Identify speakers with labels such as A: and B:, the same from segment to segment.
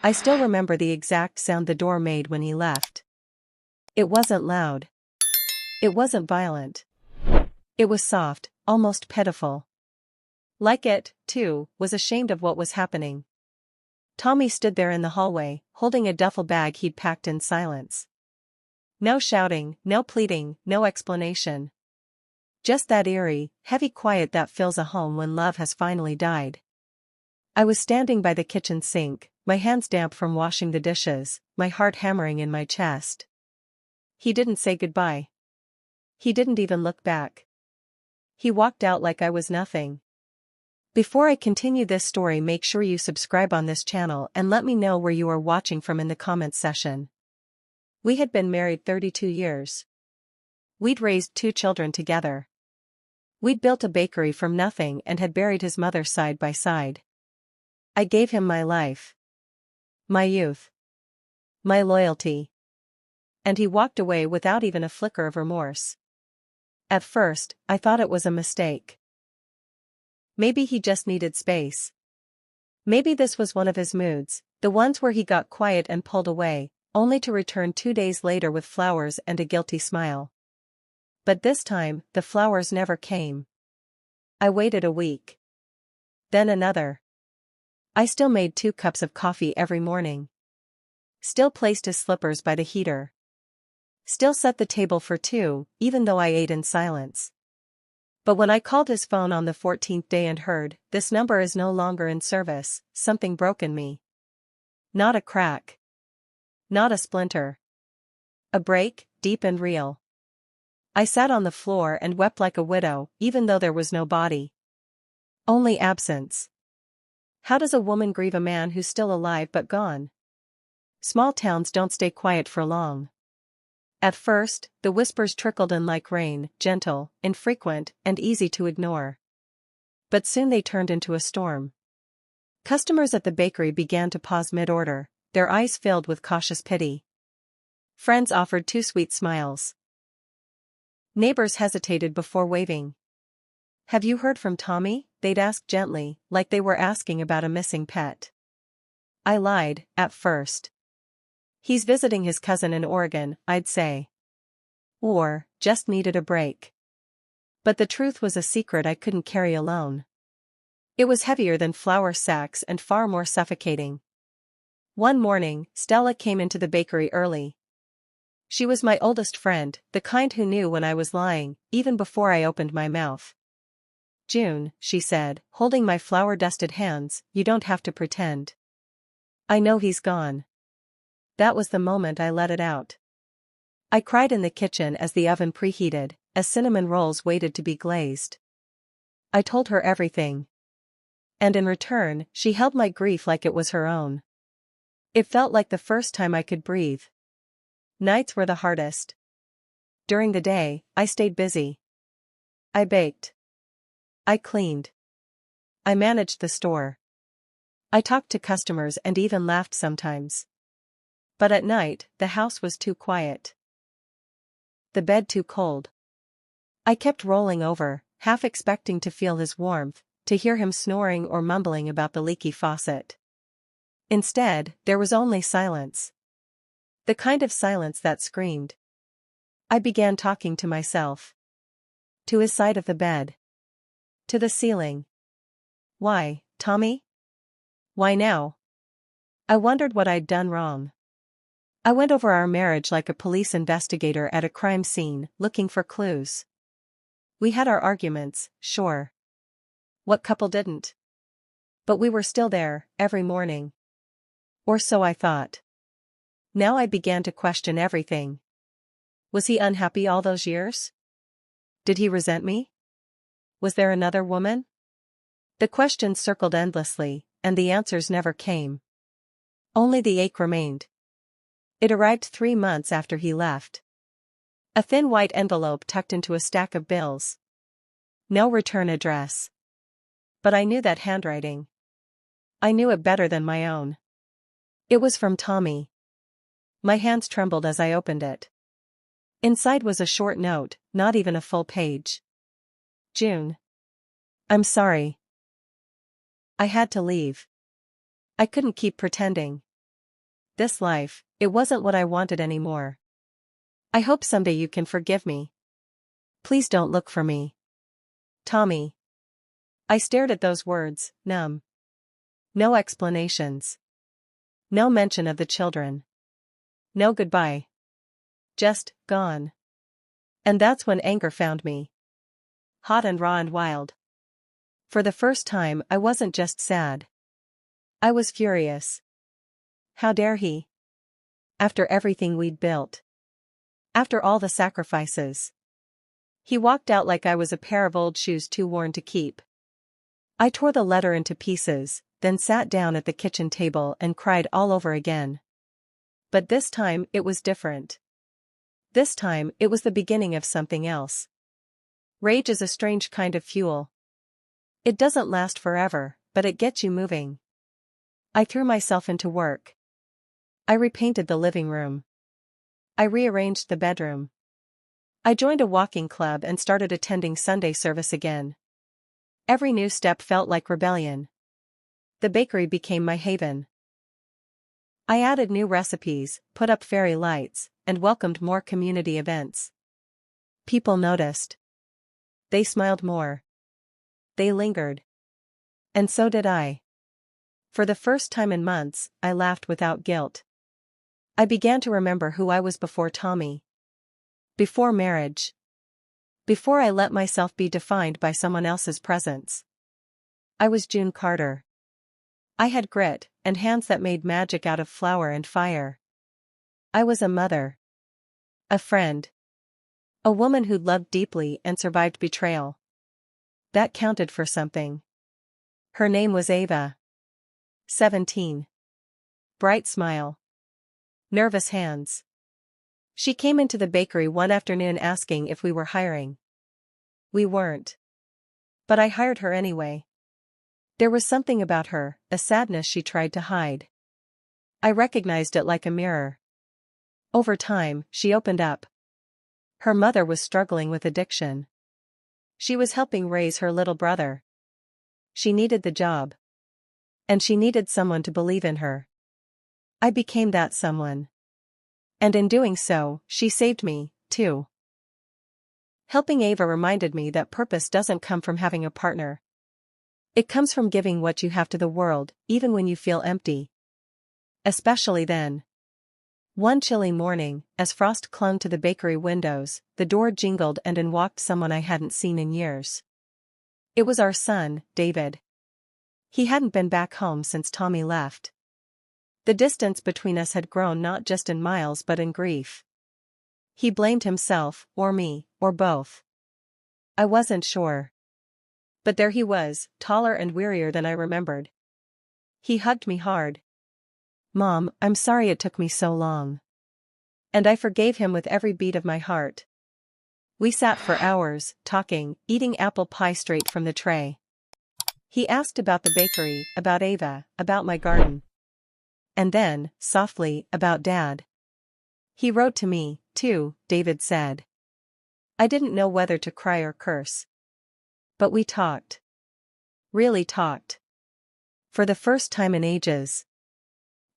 A: I still remember the exact sound the door made when he left. It wasn't loud. It wasn't violent. It was soft, almost pitiful. Like it, too, was ashamed of what was happening. Tommy stood there in the hallway, holding a duffel bag he'd packed in silence. No shouting, no pleading, no explanation. Just that eerie, heavy quiet that fills a home when love has finally died. I was standing by the kitchen sink, my hands damp from washing the dishes, my heart hammering in my chest. He didn't say goodbye. He didn't even look back. He walked out like I was nothing. Before I continue this story, make sure you subscribe on this channel and let me know where you are watching from in the comments section. We had been married 32 years. We'd raised 2 children together. We'd built a bakery from nothing and had buried his mother side by side. I gave him my life. My youth. My loyalty. And he walked away without even a flicker of remorse. At first, I thought it was a mistake. Maybe he just needed space. Maybe this was one of his moods, the ones where he got quiet and pulled away, only to return 2 days later with flowers and a guilty smile. But this time, the flowers never came. I waited a week. Then another. I still made 2 cups of coffee every morning. Still placed his slippers by the heater. Still set the table for 2, even though I ate in silence. But when I called his phone on the 14th day and heard, "This number is no longer in service," something broke in me. Not a crack. Not a splinter. A break, deep and real. I sat on the floor and wept like a widow, even though there was no body. Only absence. How does a woman grieve a man who's still alive but gone? Small towns don't stay quiet for long. At first, the whispers trickled in like rain, gentle, infrequent, and easy to ignore. But soon they turned into a storm. Customers at the bakery began to pause mid-order, their eyes filled with cautious pity. Friends offered too sweet smiles. Neighbors hesitated before waving. "Have you heard from Tommy?" they'd ask gently, like they were asking about a missing pet. I lied, at first. "He's visiting his cousin in Oregon," I'd say. Or, "just needed a break." But the truth was a secret I couldn't carry alone. It was heavier than flour sacks and far more suffocating. One morning, Stella came into the bakery early. She was my oldest friend, the kind who knew when I was lying, even before I opened my mouth. "June," she said, holding my flour-dusted hands, "you don't have to pretend. I know he's gone." That was the moment I let it out. I cried in the kitchen as the oven preheated, as cinnamon rolls waited to be glazed. I told her everything. And in return, she held my grief like it was her own. It felt like the first time I could breathe. Nights were the hardest. During the day, I stayed busy. I baked. I cleaned. I managed the store. I talked to customers and even laughed sometimes. But at night, the house was too quiet. The bed too cold. I kept rolling over, half expecting to feel his warmth, to hear him snoring or mumbling about the leaky faucet. Instead, there was only silence. The kind of silence that screamed. I began talking to myself. To his side of the bed. To the ceiling. Why, Tommy? Why now? I wondered what I'd done wrong. I went over our marriage like a police investigator at a crime scene, looking for clues. We had our arguments, sure. What couple didn't? But we were still there, every morning. Or so I thought. Now I began to question everything. Was he unhappy all those years? Did he resent me? Was there another woman? The questions circled endlessly, and the answers never came. Only the ache remained. It arrived 3 months after he left. A thin white envelope tucked into a stack of bills. No return address. But I knew that handwriting. I knew it better than my own. It was from Tommy. My hands trembled as I opened it. Inside was a short note, not even a full page. "June. I'm sorry. I had to leave. I couldn't keep pretending. This life, it wasn't what I wanted anymore. I hope someday you can forgive me. Please don't look for me. Tommy. I stared at those words, numb. No explanations. No mention of the children. No goodbye. Just, gone. And that's when anger found me. Hot and raw and wild. For the first time, I wasn't just sad. I was furious. How dare he? After everything we'd built. After all the sacrifices. He walked out like I was a pair of old shoes too worn to keep. I tore the letter into pieces, then sat down at the kitchen table and cried all over again. But this time it was different. This time it was the beginning of something else. Rage is a strange kind of fuel. It doesn't last forever, but it gets you moving. I threw myself into work. I repainted the living room. I rearranged the bedroom. I joined a walking club and started attending Sunday service again. Every new step felt like rebellion. The bakery became my haven. I added new recipes, put up fairy lights, and welcomed more community events. People noticed. They smiled more. They lingered. And so did I. For the first time in months, I laughed without guilt. I began to remember who I was before Tommy. Before marriage. Before I let myself be defined by someone else's presence. I was June Carter. I had grit, and hands that made magic out of flour and fire. I was a mother. A friend. A woman who'd loved deeply and survived betrayal. That counted for something. Her name was Ava. 17. Bright smile. Nervous hands. She came into the bakery one afternoon asking if we were hiring. We weren't. But I hired her anyway. There was something about her, a sadness she tried to hide. I recognized it like a mirror. Over time, she opened up. Her mother was struggling with addiction. She was helping raise her little brother. She needed the job. And she needed someone to believe in her. I became that someone. And in doing so, she saved me, too. Helping Ava reminded me that purpose doesn't come from having a partner. It comes from giving what you have to the world, even when you feel empty. Especially then. One chilly morning, as frost clung to the bakery windows, the door jingled and in walked someone I hadn't seen in years. It was our son, David. He hadn't been back home since Tommy left. The distance between us had grown not just in miles but in grief. He blamed himself, or me, or both. I wasn't sure. But there he was, taller and wearier than I remembered. He hugged me hard. "Mom, I'm sorry it took me so long." And I forgave him with every beat of my heart. We sat for hours, talking, eating apple pie straight from the tray. He asked about the bakery, about Ava, about my garden. And then, softly, about Dad. He wrote to me, too, David said. I didn't know whether to cry or curse. But we talked. Really talked. For the first time in ages.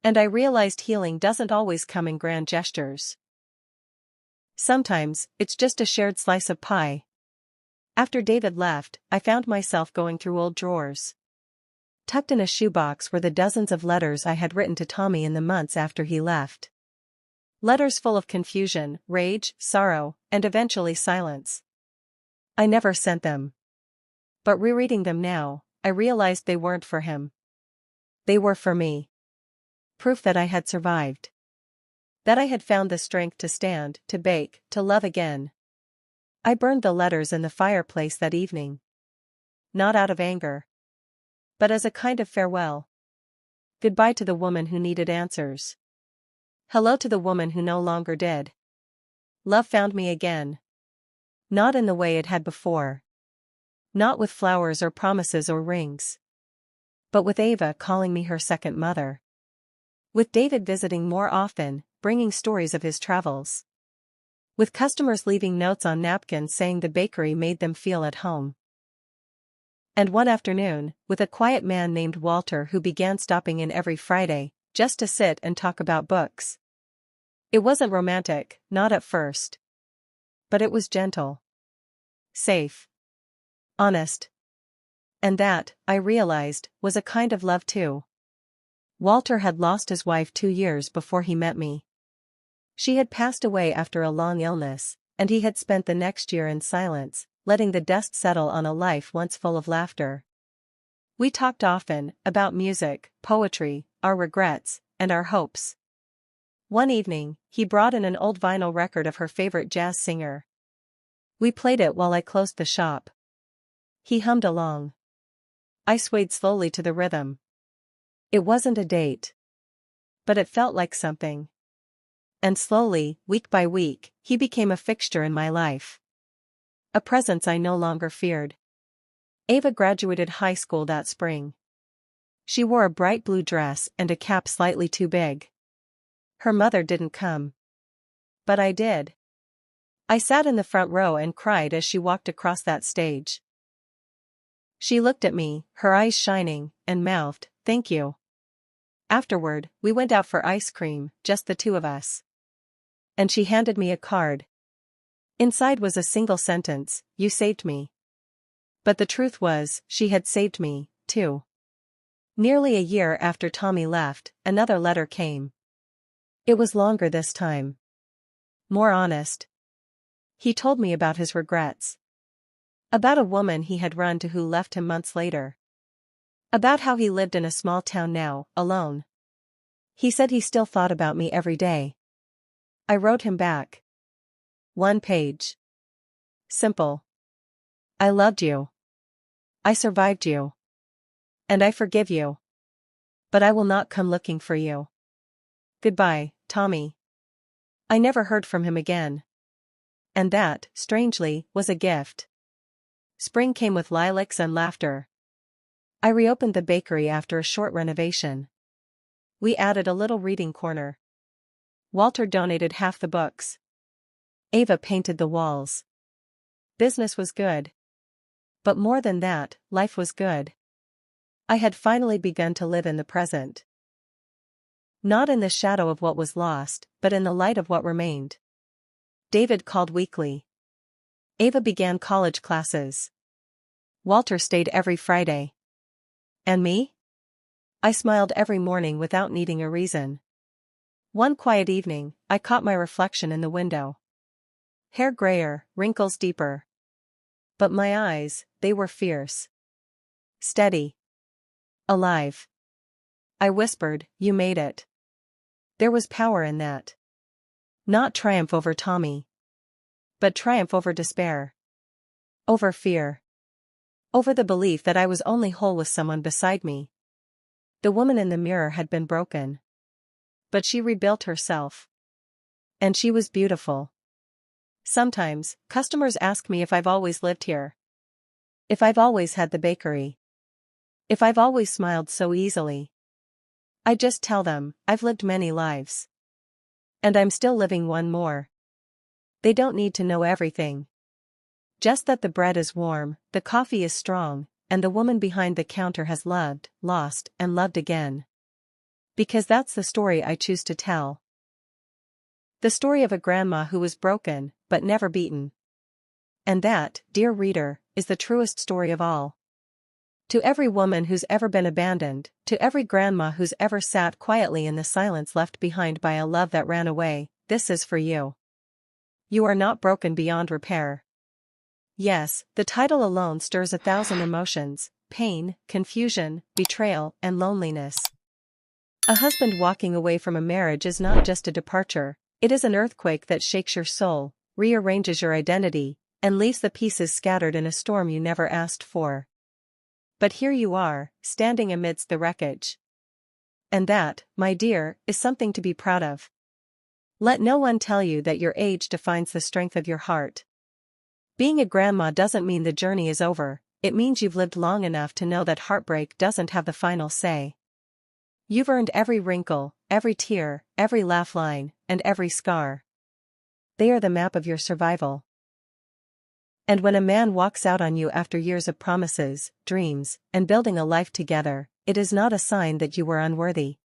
A: And I realized healing doesn't always come in grand gestures. Sometimes, it's just a shared slice of pie. After David left, I found myself going through old drawers. Tucked in a shoebox were the dozens of letters I had written to Tommy in the months after he left. Letters full of confusion, rage, sorrow, and eventually silence. I never sent them. But rereading them now, I realized they weren't for him. They were for me. Proof that I had survived. That I had found the strength to stand, to bake, to love again. I burned the letters in the fireplace that evening. Not out of anger. But as a kind of farewell. Goodbye to the woman who needed answers. Hello to the woman who no longer did. Love found me again. Not in the way it had before. Not with flowers or promises or rings. But with Ava calling me her second mother. With David visiting more often, bringing stories of his travels. With customers leaving notes on napkins saying the bakery made them feel at home. And one afternoon, with a quiet man named Walter who began stopping in every Friday, just to sit and talk about books. It wasn't romantic, not at first. But it was gentle. Safe. Honest. And that, I realized, was a kind of love too. Walter had lost his wife 2 years before he met me. She had passed away after a long illness, and he had spent the next year in silence, letting the dust settle on a life once full of laughter. We talked often, about music, poetry, our regrets, and our hopes. One evening, he brought in an old vinyl record of her favorite jazz singer. We played it while I closed the shop. He hummed along. I swayed slowly to the rhythm. It wasn't a date. But it felt like something. And slowly, week by week, he became a fixture in my life. A presence I no longer feared. Ava graduated high school that spring. She wore a bright blue dress and a cap slightly too big. Her mother didn't come. But I did. I sat in the front row and cried as she walked across that stage. She looked at me, her eyes shining, and mouthed, "Thank you." Afterward, we went out for ice cream, just the two of us. And she handed me a card. Inside was a single sentence, "You saved me." But the truth was, she had saved me, too. Nearly a year after Tommy left, another letter came. It was longer this time. More honest. He told me about his regrets. About a woman he had run to who left him months later. About how he lived in a small town now, alone. He said he still thought about me every day. I wrote him back. 1 page. Simple. I loved you. I survived you. And I forgive you. But I will not come looking for you. Goodbye, Tommy. I never heard from him again. And that, strangely, was a gift. Spring came with lilacs and laughter. I reopened the bakery after a short renovation. We added a little reading corner. Walter donated half the books. Ava painted the walls. Business was good. But more than that, life was good. I had finally begun to live in the present. Not in the shadow of what was lost, but in the light of what remained. David called weekly. Ava began college classes. Walter stayed every Friday. And me? I smiled every morning without needing a reason. One quiet evening, I caught my reflection in the window. Hair grayer, wrinkles deeper. But my eyes, they were fierce. Steady. Alive. I whispered, "You made it." There was power in that. Not triumph over Tommy. But triumph over despair. Over fear. Over the belief that I was only whole with someone beside me. The woman in the mirror had been broken. But she rebuilt herself. And she was beautiful. Sometimes, customers ask me if I've always lived here. If I've always had the bakery. If I've always smiled so easily. I just tell them, I've lived many lives. And I'm still living one more. They don't need to know everything. Just that the bread is warm, the coffee is strong, and the woman behind the counter has loved, lost, and loved again. Because that's the story I choose to tell. The story of a grandma who was broken, but never beaten. And that, dear reader, is the truest story of all. To every woman who's ever been abandoned, to every grandma who's ever sat quietly in the silence left behind by a love that ran away, this is for you. You are not broken beyond repair. Yes, the title alone stirs 1,000 emotions: pain, confusion, betrayal, and loneliness. A husband walking away from a marriage is not just a departure, it is an earthquake that shakes your soul, rearranges your identity, and leaves the pieces scattered in a storm you never asked for. But here you are, standing amidst the wreckage. And that, my dear, is something to be proud of. Let no one tell you that your age defines the strength of your heart. Being a grandma doesn't mean the journey is over, it means you've lived long enough to know that heartbreak doesn't have the final say. You've earned every wrinkle, every tear, every laugh line, and every scar. They are the map of your survival. And when a man walks out on you after years of promises, dreams, and building a life together, it is not a sign that you were unworthy.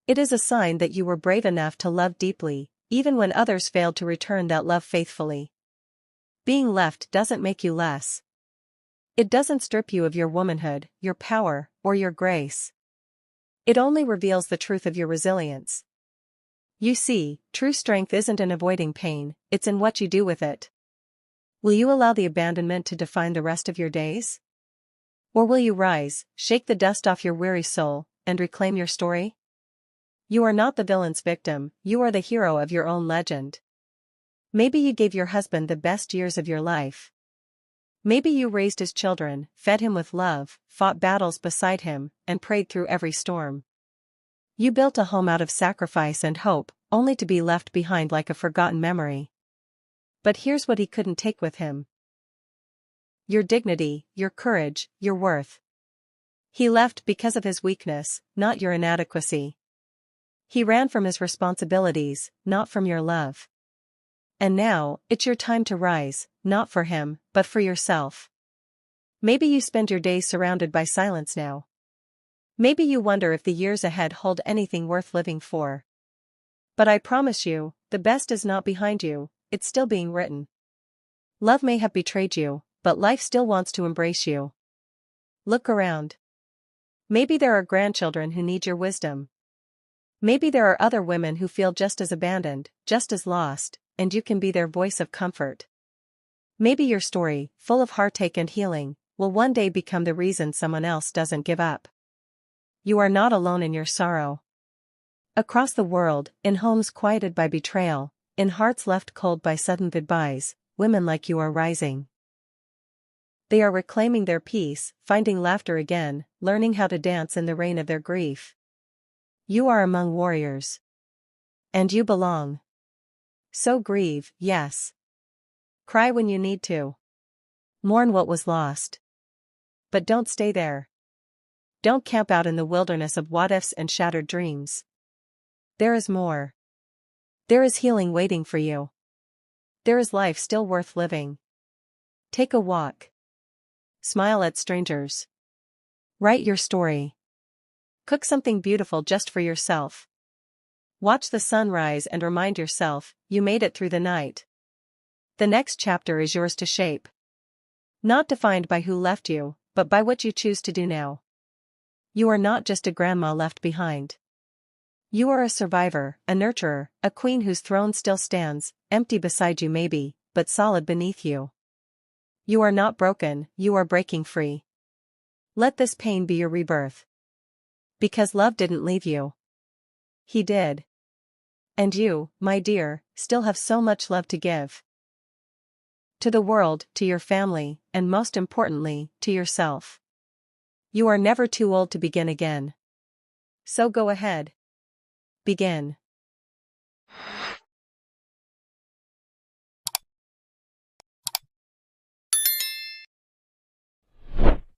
A: It is a sign that you were brave enough to love deeply, even when others failed to return that love faithfully. Being left doesn't make you less. It doesn't strip you of your womanhood, your power, or your grace. It only reveals the truth of your resilience. You see, true strength isn't in avoiding pain, it's in what you do with it. Will you allow the abandonment to define the rest of your days? Or will you rise, shake the dust off your weary soul, and reclaim your story? You are not the villain's victim, you are the hero of your own legend. Maybe you gave your husband the best years of your life. Maybe you raised his children, fed him with love, fought battles beside him, and prayed through every storm. You built a home out of sacrifice and hope, only to be left behind like a forgotten memory. But here's what he couldn't take with him: your dignity, your courage, your worth. He left because of his weakness, not your inadequacy. He ran from his responsibilities, not from your love. And now, it's your time to rise, not for him, but for yourself. Maybe you spend your days surrounded by silence now. Maybe you wonder if the years ahead hold anything worth living for. But I promise you, the best is not behind you, it's still being written. Love may have betrayed you, but life still wants to embrace you. Look around. Maybe there are grandchildren who need your wisdom. Maybe there are other women who feel just as abandoned, just as lost, and you can be their voice of comfort. Maybe your story, full of heartache and healing, will one day become the reason someone else doesn't give up. You are not alone in your sorrow. Across the world, in homes quieted by betrayal, in hearts left cold by sudden goodbyes, women like you are rising. They are reclaiming their peace, finding laughter again, learning how to dance in the rain of their grief. You are among warriors. And you belong. So grieve, yes. Cry when you need to. Mourn what was lost. But don't stay there. Don't camp out in the wilderness of what-ifs and shattered dreams. There is more. There is healing waiting for you. There is life still worth living. Take a walk. Smile at strangers. Write your story. Cook something beautiful just for yourself. Watch the sun rise and remind yourself, you made it through the night. The next chapter is yours to shape. Not defined by who left you, but by what you choose to do now. You are not just a grandma left behind. You are a survivor, a nurturer, a queen whose throne still stands, empty beside you maybe, but solid beneath you. You are not broken, you are breaking free. Let this pain be your rebirth. Because love didn't leave you. He did. And you, my dear, still have so much love to give. To the world, to your family, and most importantly, to yourself. You are never too old to begin again. So go ahead. Begin.